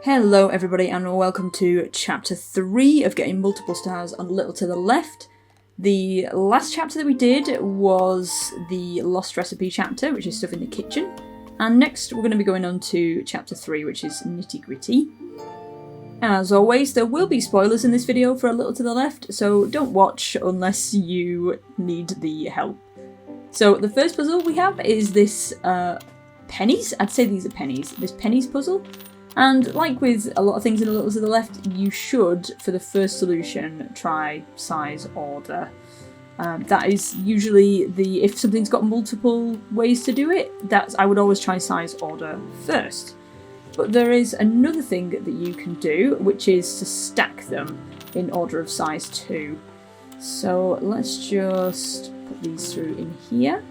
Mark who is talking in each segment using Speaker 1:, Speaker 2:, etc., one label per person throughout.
Speaker 1: Hello everybody and welcome to chapter 3 of getting multiple stars on Little to the Left. The last chapter that we did was the Lost Recipe chapter, which is stuff in the kitchen. And next we're going to be going on to chapter 3, which is Nitty Gritty. As always, there will be spoilers in this video for A Little to the Left, so don't watch unless you need the help. So the first puzzle we have is this pennies. I'd say these are pennies. This pennies puzzle. And like with a lot of things in A Little to the Left, you should, for the first solution, try size order. That is usually if something's got multiple ways to do it, I would always try size order first. But there is another thing that you can do, which is to stack them in order of size 2. So let's just put these through in here.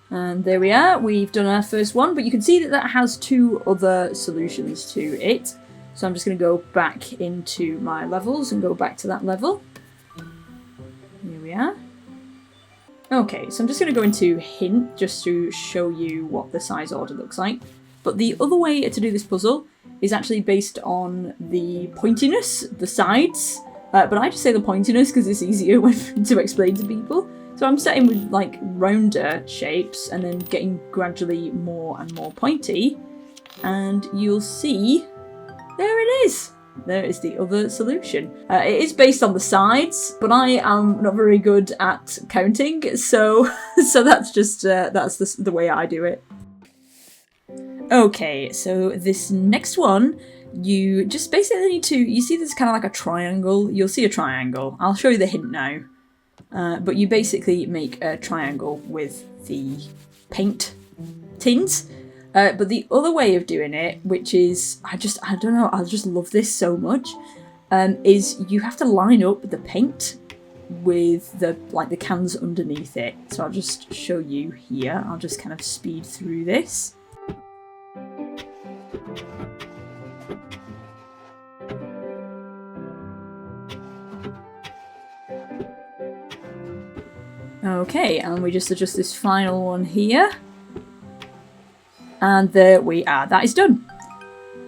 Speaker 1: And there we are, we've done our first one, but you can see that that has 2 other solutions to it. So I'm just going to go back into my levels and go back to that level. Here we are. Okay, so I'm just going to go into hint just to show you what the size order looks like. But the other way to do this puzzle is actually based on the pointiness, the sides. But I just say the pointiness because it's easier to explain to people. So I'm starting with like rounder shapes and then getting gradually more and more pointy. And you'll see, there it is. There is the other solution. It is based on the sides, but I am not very good at counting. So that's just, that's the way I do it. Okay, so this next one, you just basically need to, you see there's kind of like a triangle. You'll see a triangle. I'll show you the hint now. But you basically make a triangle with the paint tins. But the other way of doing it, which is, I don't know, I just love this so much, is you have to line up the paint with the cans underneath it. So I'll just show you here. I'll just kind of speed through this. Okay, and we just adjust this final one here. And there we are, that is done.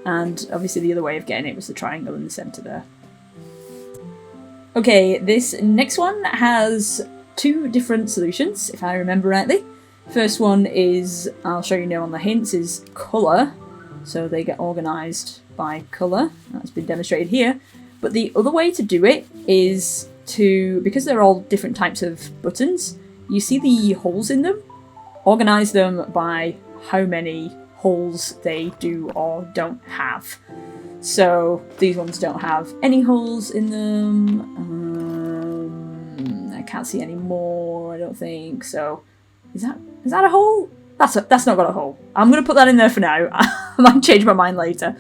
Speaker 1: And obviously the other way of getting it was the triangle in the centre there. Okay, this next one has 2 different solutions, if I remember rightly. First one is, I'll show you now on the hints, is colour. So they get organised by colour. That's been demonstrated here. But the other way to do it is because they're all different types of buttons, you see the holes in them? Organise them by how many holes they do or don't have. So these ones don't have any holes in them. I can't see any more, I don't think. So is that a hole? That's not got a hole. I'm going to put that in there for now. I might change my mind later.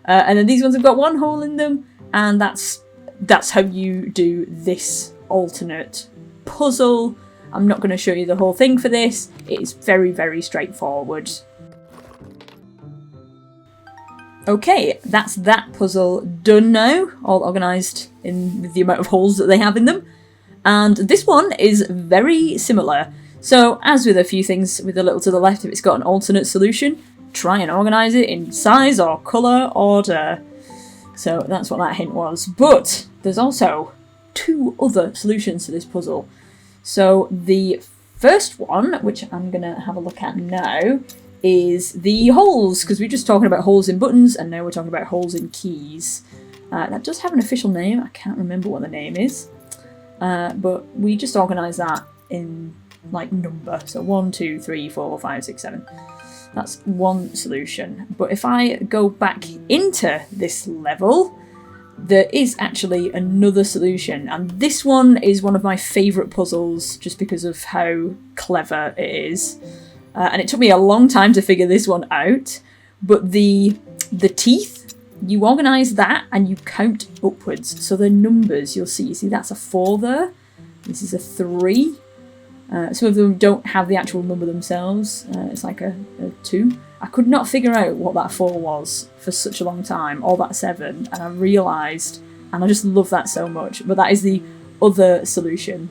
Speaker 1: And then these ones have got 1 hole in them, and that's how you do this alternate puzzle. I'm not going to show you the whole thing for this. It is very, very straightforward. Okay, that's that puzzle done now, all organised in the amount of holes that they have in them. And this one is very similar. So, as with a few things with A Little to the Left, if it's got an alternate solution, try and organise it in size or colour order. So that's what that hint was. But there's also 2 other solutions to this puzzle. So the first one, which I'm going to have a look at now, is the holes, because we're just talking about holes in buttons, and now we're talking about holes in keys. That does have an official name. I can't remember what the name is. But we just organise that in like number. So 1, 2, 3, 4, 5, 6, 7. That's one solution. But if I go back into this level, there is actually another solution. And this one is one of my favourite puzzles just because of how clever it is. And it took me a long time to figure this one out. But the teeth, you organise that and you count upwards. So the numbers, you see that's a 4 there. This is a 3. Some of them don't have the actual number themselves. It's like a 2. I could not figure out what that 4 was for such a long time, or that 7, and I realised, and I just love that so much. But that is the other solution.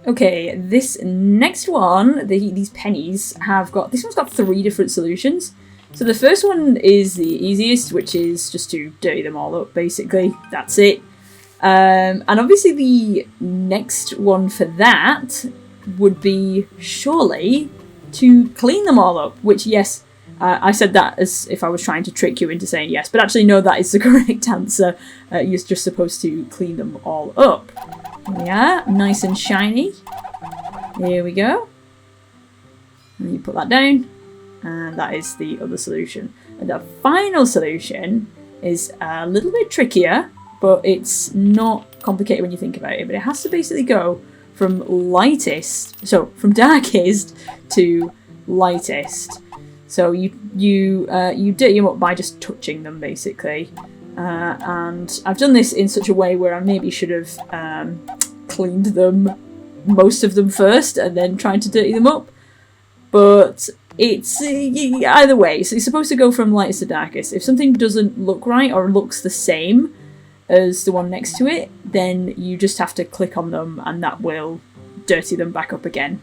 Speaker 1: Okay, this next one, these pennies have got, this one's got 3 different solutions. So the first one is the easiest, which is just to dirty them all up, basically. That's it. And obviously the next one for that would be surely to clean them all up, which, yes, I said that as if I was trying to trick you into saying yes, but actually no, that is the correct answer. You're just supposed to clean them all up. Yeah, nice and shiny. Here we go. And you put that down. And that is the other solution. And the final solution is a little bit trickier, but it's not complicated when you think about it. But it has to basically go from lightest, so from darkest to lightest. So you dirty them up by just touching them, basically. And I've done this in such a way where I maybe should have cleaned them, most of them first, and then tried to dirty them up. But it's either way. So it's supposed to go from lightest to darkest. If something doesn't look right or looks the same as the one next to it, then you just have to click on them and that will dirty them back up again.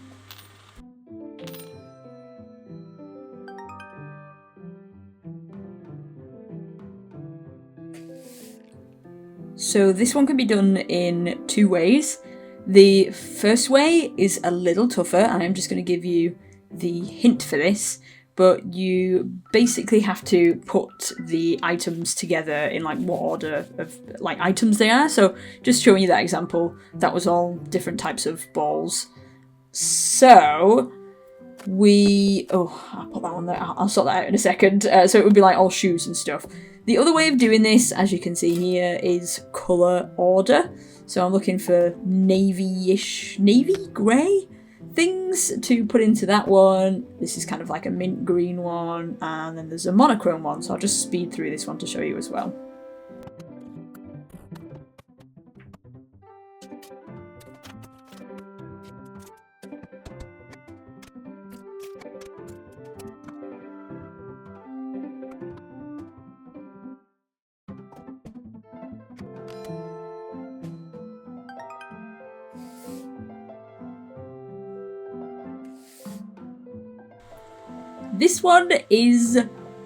Speaker 1: So this one can be done in 2 ways. The first way is a little tougher, and I'm just going to give you the hint for this, but you basically have to put the items together in like what order of like items they are. So just showing you that example, that was all different types of balls. So I'll put that on there, I'll sort that out in a second. So it would be like all shoes and stuff. The other way of doing this, as you can see here, is colour order. So I'm looking for navy-ish, navy, grey things to put into that one. This is kind of like a mint green one, and then there's a monochrome one, so I'll just speed through this one to show you as well. This one is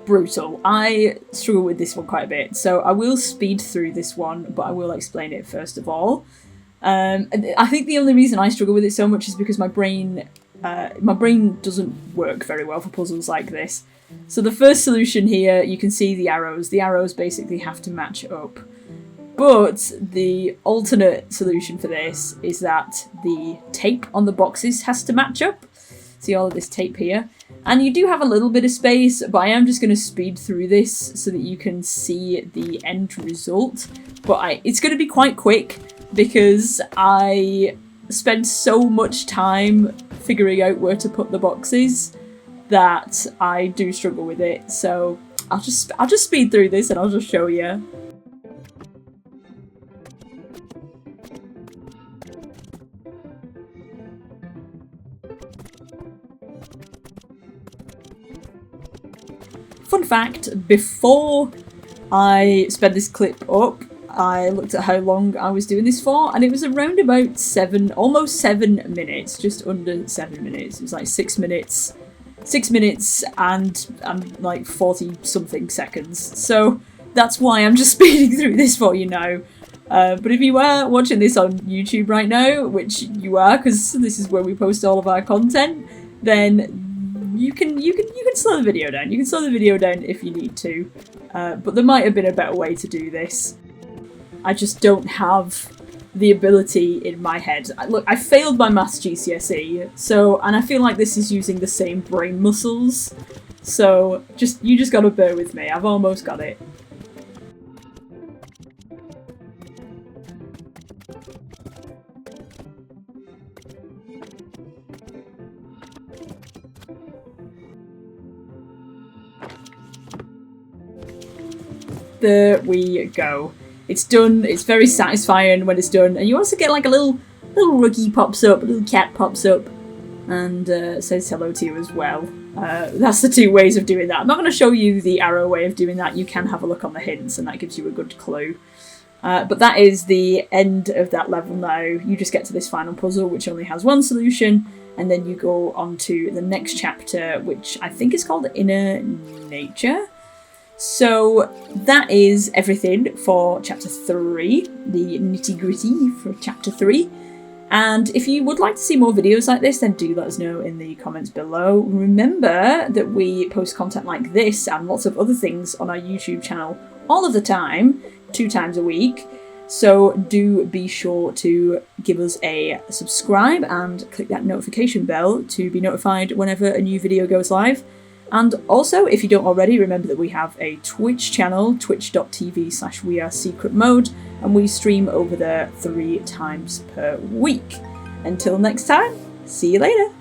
Speaker 1: brutal. I struggle with this one quite a bit, so I will speed through this one, but I will explain it first of all. I think the only reason I struggle with it so much is because my brain doesn't work very well for puzzles like this. So the first solution here, you can see the arrows. The arrows basically have to match up. But the alternate solution for this is that the tape on the boxes has to match up. See all of this tape here? And you do have a little bit of space, but I am just going to speed through this so that you can see the end result. But it's going to be quite quick because I spend so much time figuring out where to put the boxes that I do struggle with it. So I'll just speed through this and I'll just show you. Fun fact, before I sped this clip up, I looked at how long I was doing this for, and it was around about almost 7 minutes, just under 7 minutes. It was like 6 minutes and like 40 something seconds. So that's why I'm just speeding through this for you now. But if you are watching this on YouTube right now, which you are, because this is where we post all of our content, then you can slow the video down. You can slow the video down if you need to, but there might have been a better way to do this. I just don't have the ability in my head. Look, I failed my maths GCSE, and I feel like this is using the same brain muscles. So you just gotta bear with me. I've almost got it. There we go. It's done. It's very satisfying when it's done. And you also get like a little rookie pops up, a little cat pops up, and says hello to you as well. That's the 2 ways of doing that. I'm not going to show you the arrow way of doing that. You can have a look on the hints, and that gives you a good clue. But that is the end of that level now. You just get to this final puzzle, which only has one solution, and then you go on to the next chapter, which I think is called Inner Nature. So that is everything for chapter 3, the nitty-gritty for chapter 3. And if you would like to see more videos like this, then do let us know in the comments below. Remember that we post content like this and lots of other things on our YouTube channel all of the time, 2 times a week. So do be sure to give us a subscribe and click that notification bell to be notified whenever a new video goes live. And also, if you don't already, remember that we have a Twitch channel, twitch.tv/wearesecretmode, and we stream over there 3 times per week. Until next time, see you later!